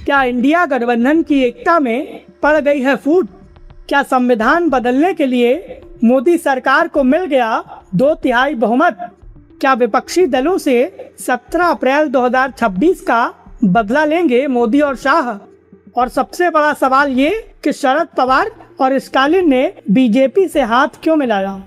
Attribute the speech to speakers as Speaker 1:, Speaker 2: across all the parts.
Speaker 1: क्या इंडिया गठबंधन की एकता में पड़ गई है फूट? क्या संविधान बदलने के लिए मोदी सरकार को मिल गया 2/3 बहुमत? क्या विपक्षी दलों से 17 अप्रैल 2026 का बदला लेंगे मोदी और शाह? और सबसे बड़ा सवाल ये कि शरद पवार और स्टालिन ने बीजेपी से हाथ क्यों मिलाया?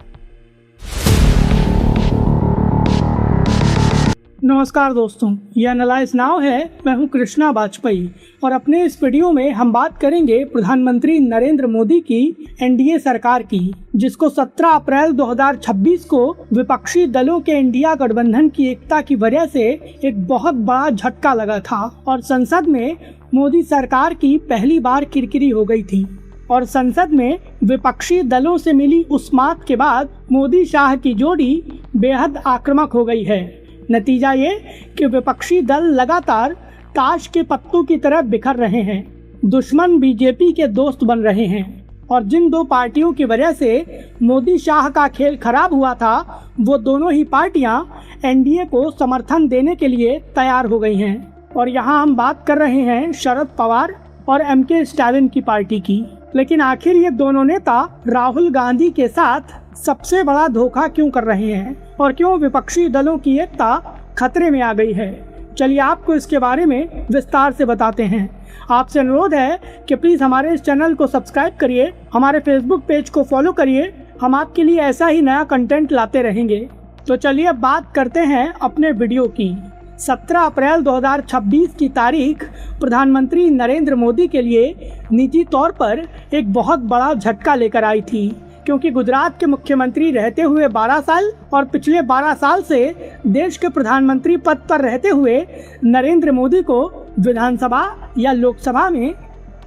Speaker 1: नमस्कार दोस्तों, ये एनालाइज नाउ है। मैं हूं कृष्णा वाजपेयी और अपने इस वीडियो में हम बात करेंगे प्रधानमंत्री नरेंद्र मोदी की एनडीए सरकार की, जिसको 17 अप्रैल 2026 को विपक्षी दलों के इंडिया गठबंधन की एकता की वजह से एक बहुत बड़ा झटका लगा था और संसद में मोदी सरकार की पहली बार किरकिरी हो गई थी। और संसद में विपक्षी दलों से मिली उस मात के बाद मोदी शाह की जोड़ी बेहद आक्रामक हो गई है। नतीजा ये कि विपक्षी दल लगातार ताश के पत्तों की तरह बिखर रहे हैं, दुश्मन बीजेपी के दोस्त बन रहे हैं। और जिन दो पार्टियों की वजह से मोदी शाह का खेल खराब हुआ था, वो दोनों ही पार्टियां एनडीए को समर्थन देने के लिए तैयार हो गई हैं। और यहाँ हम बात कर रहे हैं शरद पवार और एमके स्टालिन की पार्टी की। लेकिन आखिर ये दोनों नेता राहुल गांधी के साथ सबसे बड़ा धोखा क्यों कर रहे हैं और क्यों विपक्षी दलों की एकता खतरे में आ गई है? चलिए आपको इसके बारे में विस्तार से बताते हैं। आपसे अनुरोध है कि प्लीज़ हमारे इस चैनल को सब्सक्राइब करिए, हमारे फेसबुक पेज को फॉलो करिए। हम आपके लिए ऐसा ही नया कंटेंट लाते रहेंगे। तो चलिए अब बात करते हैं अपने वीडियो की। 17 अप्रैल 2026 की तारीख प्रधानमंत्री नरेंद्र मोदी के लिए निजी तौर पर एक बहुत बड़ा झटका लेकर आई थी, क्योंकि गुजरात के मुख्यमंत्री रहते हुए 12 साल और पिछले 12 साल से देश के प्रधानमंत्री पद पर रहते हुए नरेंद्र मोदी को विधानसभा या लोकसभा में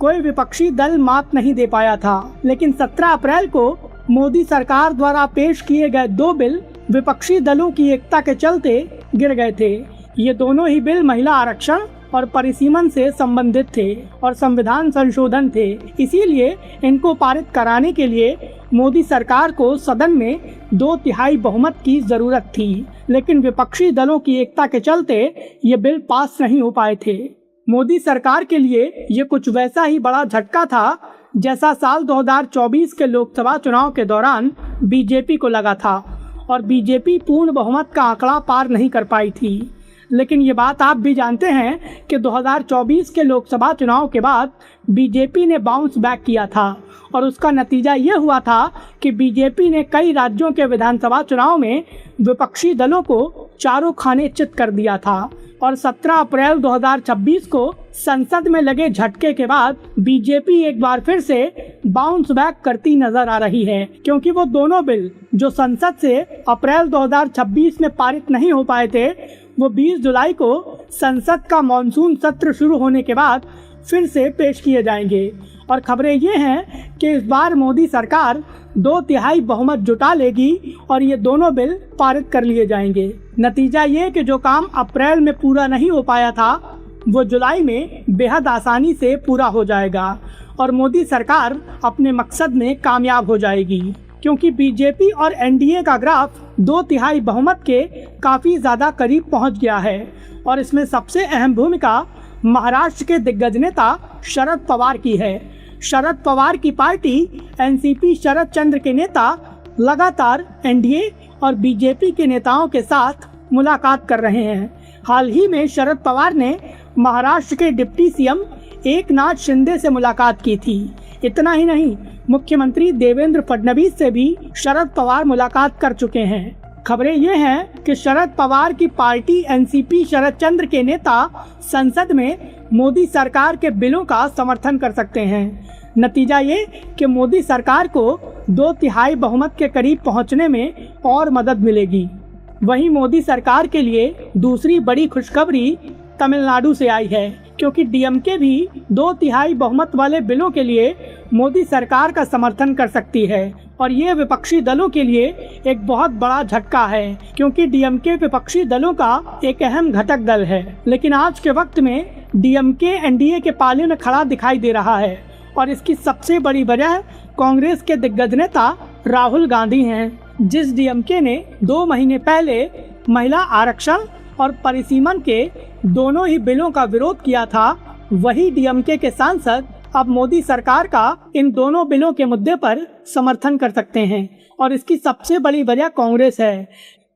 Speaker 1: कोई विपक्षी दल मात नहीं दे पाया था। लेकिन 17 अप्रैल को मोदी सरकार द्वारा पेश किए गए 2 बिल विपक्षी दलों की एकता के चलते गिर गए थे। ये दोनों ही बिल महिला आरक्षण और परिसीमन से संबंधित थे और संविधान संशोधन थे। इसीलिए इनको पारित कराने के लिए मोदी सरकार को सदन में 2/3 बहुमत की जरूरत थी। लेकिन विपक्षी दलों की एकता के चलते ये बिल पास नहीं हो पाए थे। मोदी सरकार के लिए ये कुछ वैसा ही बड़ा झटका था जैसा साल 2024 के लोकसभा चुनाव के दौरान बीजेपी को लगा था और बीजेपी पूर्ण बहुमत का आंकड़ा पार नहीं कर पाई थी। लेकिन ये बात आप भी जानते हैं कि 2024 के लोकसभा चुनाव के बाद बीजेपी ने बाउंस बैक किया था और उसका नतीजा ये हुआ था कि बीजेपी ने कई राज्यों के विधानसभा चुनाव में विपक्षी दलों को चारों खाने चित कर दिया था। और 17 अप्रैल 2026 को संसद में लगे झटके के बाद बीजेपी एक बार फिर से बाउंस बैक करती नजर आ रही है, क्योंकि वो दोनों बिल जो संसद से अप्रैल 2026 में पारित नहीं हो पाए थे, वो 20 जुलाई को संसद का मॉनसून सत्र शुरू होने के बाद फिर से पेश किए जाएंगे। और खबरें ये हैं कि इस बार मोदी सरकार 2/3 बहुमत जुटा लेगी और ये दोनों बिल पारित कर लिए जाएंगे। नतीजा ये कि जो काम अप्रैल में पूरा नहीं हो पाया था, वो जुलाई में बेहद आसानी से पूरा हो जाएगा और मोदी सरकार अपने मकसद में कामयाब हो जाएगी, क्योंकि बीजेपी और एनडीए का ग्राफ 2/3 बहुमत के काफ़ी ज़्यादा करीब पहुंच गया है। और इसमें सबसे अहम भूमिका महाराष्ट्र के दिग्गज नेता शरद पवार की है। शरद पवार की पार्टी एनसीपी शरद चंद्र के नेता लगातार एनडीए और बीजेपी के नेताओं के साथ मुलाकात कर रहे हैं। हाल ही में शरद पवार ने महाराष्ट्र के डिप्टी सीएम एकनाथ शिंदे से मुलाकात की थी। इतना ही नहीं, मुख्यमंत्री देवेंद्र फडणवीस से भी शरद पवार मुलाकात कर चुके हैं। खबरें ये हैं कि शरद पवार की पार्टी एनसीपी शरद चंद्र के नेता संसद में मोदी सरकार के बिलों का समर्थन कर सकते हैं। नतीजा ये कि मोदी सरकार को 2/3 बहुमत के करीब पहुंचने में और मदद मिलेगी। वहीं मोदी सरकार के लिए दूसरी बड़ी खुशखबरी तमिलनाडु से आई है, क्योंकि डीएमके भी 2/3 बहुमत वाले बिलों के लिए मोदी सरकार का समर्थन कर सकती है। और ये विपक्षी दलों के लिए एक बहुत बड़ा झटका है, क्योंकि डीएमके विपक्षी दलों का एक अहम घटक दल है। लेकिन आज के वक्त में डीएमके एनडीए के पाले में खड़ा दिखाई दे रहा है और इसकी सबसे बड़ी वजह कांग्रेस के दिग्गज नेता राहुल गांधी हैं, जिस डीएमके ने 2 महीने पहले महिला आरक्षण और परिसीमन के दोनों ही बिलों का विरोध किया था वही डीएमके के सांसद अब मोदी सरकार का इन दोनों बिलों के मुद्दे पर समर्थन कर सकते हैं और इसकी सबसे बड़ी वजह कांग्रेस है।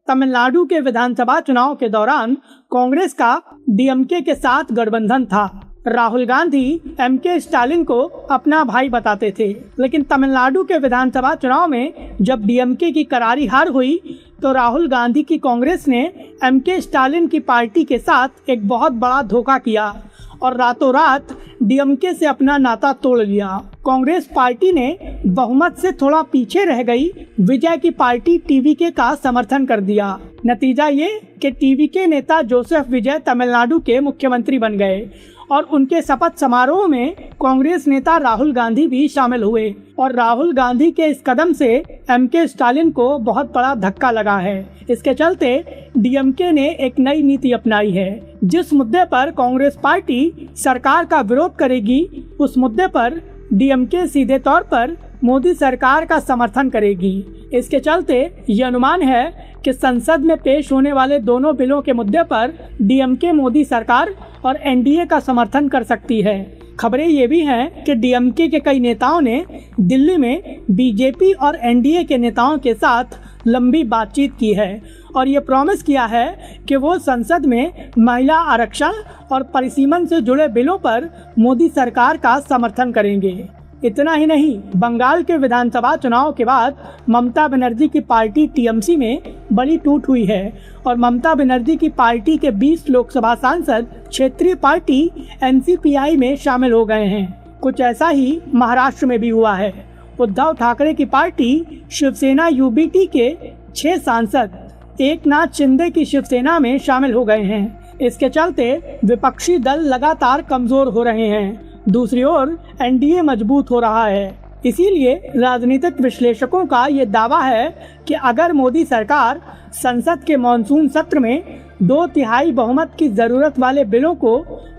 Speaker 1: तमिलनाडु के विधानसभा चुनाव के दौरान कांग्रेस का डीएमके के साथ गठबंधन था। राहुल गांधी एमके स्टालिन को अपना भाई बताते थे, लेकिन तमिलनाडु के विधानसभा चुनाव में जब डीएमके की करारी हार हुई तो राहुल गांधी की कांग्रेस ने एमके स्टालिन की पार्टी के साथ एक बहुत बड़ा धोखा किया और रातों रात डीएमके से अपना नाता तोड़ लिया। कांग्रेस पार्टी ने बहुमत से थोड़ा पीछे रह गई विजय की पार्टी टीवीके का समर्थन कर दिया। नतीजा ये कि टीवीके नेता जोसेफ विजय तमिलनाडु के मुख्यमंत्री बन गए और उनके शपथ समारोह में कांग्रेस नेता राहुल गांधी भी शामिल हुए और राहुल गांधी के इस कदम से एमके स्टालिन को बहुत बड़ा धक्का लगा है। इसके चलते डीएमके ने एक नई नीति अपनाई है। जिस मुद्दे पर कांग्रेस पार्टी सरकार का विरोध करेगी उस मुद्दे पर डीएमके सीधे तौर पर मोदी सरकार का समर्थन करेगी। इसके चलते ये अनुमान है कि संसद में पेश होने वाले दोनों बिलों के मुद्दे पर डीएमके मोदी सरकार और एनडीए का समर्थन कर सकती है। खबरें ये भी हैं कि डीएमके के कई नेताओं ने दिल्ली में बीजेपी और एनडीए के नेताओं के साथ लंबी बातचीत की है और ये प्रॉमिस किया है कि वो संसद में महिला आरक्षण और परिसीमन से जुड़े बिलों पर मोदी सरकार का समर्थन करेंगे। इतना ही नहीं, बंगाल के विधानसभा चुनाव के बाद ममता बनर्जी की पार्टी टीएमसी में बड़ी टूट हुई है और ममता बनर्जी की पार्टी के 20 लोकसभा सांसद क्षेत्रीय पार्टी एनसीपीआई में शामिल हो गए हैं। कुछ ऐसा ही महाराष्ट्र में भी हुआ है। उद्धव ठाकरे की पार्टी शिवसेना यूबीटी के 6 सांसद एकनाथ शिंदे की शिवसेना में शामिल हो गए हैं। इसके चलते विपक्षी दल लगातार कमजोर हो रहे हैं। दूसरी ओर एनडीए मजबूत हो रहा है। इसीलिए राजनीतिक विश्लेषकों का ये दावा है कि अगर मोदी सरकार संसद के मानसून सत्र में 2/3 बहुमत की जरूरत वाले बिलों को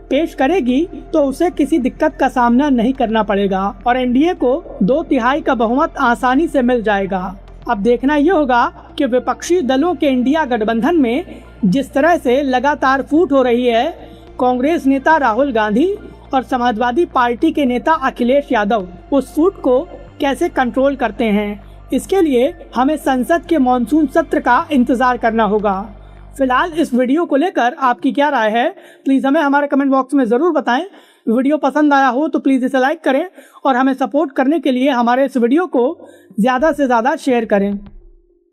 Speaker 1: पेश करेगी तो उसे किसी दिक्कत का सामना नहीं करना पड़ेगा और एनडीए को 2/3 का बहुमत आसानी से मिल जाएगा। अब देखना ये होगा कि विपक्षी दलों के इंडिया गठबंधन में जिस तरह से लगातार फूट हो रही है, कांग्रेस नेता राहुल गांधी और समाजवादी पार्टी के नेता अखिलेश यादव उस फूट को कैसे कंट्रोल करते हैं। इसके लिए हमें संसद के मॉनसून सत्र का इंतजार करना होगा। फिलहाल इस वीडियो को लेकर आपकी क्या राय है, प्लीज़ हमें हमारे कमेंट बॉक्स में ज़रूर बताएं। वीडियो पसंद आया हो तो प्लीज़ इसे लाइक करें और हमें सपोर्ट करने के लिए हमारे इस वीडियो को ज़्यादा से ज़्यादा शेयर करें।